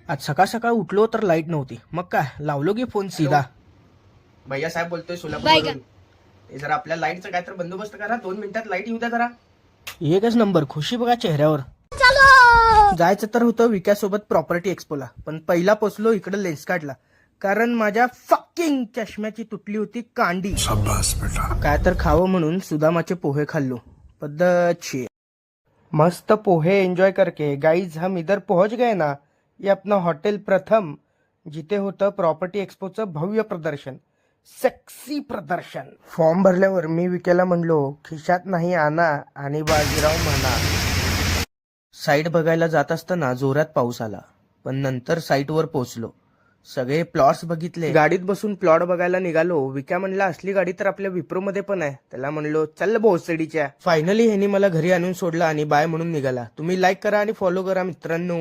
आज सकाळ सकाळ उठलो तर लाईट नव्हती, मग काय लावलो की फोन सीधा. भैया साहेब बोलतोय सोलापूर. जरा आपल्या लाईटचा काय तर बंदोबस्त करा, 2 मिनिटात लाईट येऊ द्या जरा. एकच नंबर, खुशी बघा चेहऱ्यावर. जायचं तर होतं विक्यासोबत प्रॉपर्टी एक्सपोला, पण पहिला पोचलो इकडे लेन्स काढला, कारण माझ्या फकिंग चष्म्याची तुटली होती कांडी. काय तर खावं म्हणून सुदामाचे पोहे खाल्लो. पद्धत छे. मस्त पोहे एंजॉय करके गाइज हम इधर पहुंच गए ना. ये अपना हॉटेल प्रथम, जिथे होतं प्रॉपर्टी एक्सपोचं भव्य प्रदर्शन, सेक्सी प्रदर्शन. फॉर्म भरल्यावर मी विक्याला म्हणलो, खिशात नाही आणा आणि बाजीराव म्हणा. साईट बघायला जात असताना जोरात पाऊस आला, पण नंतर साईटवर पोहोचलो. सगळे प्लॉट्स बघितले. गाडीत बसून प्लॉट बघायला निघालो. विक्या म्हणला असली गाडी तर आपल्या विप्रो मध्ये पण आहे. त्याला म्हणलो चल भोसडीच्या. फायनली ह्यांनी मला घरी आणून सोडलं आणि बाय म्हणून निघाला. तुम्ही लाईक करा आणि फॉलो करा मित्रांनो.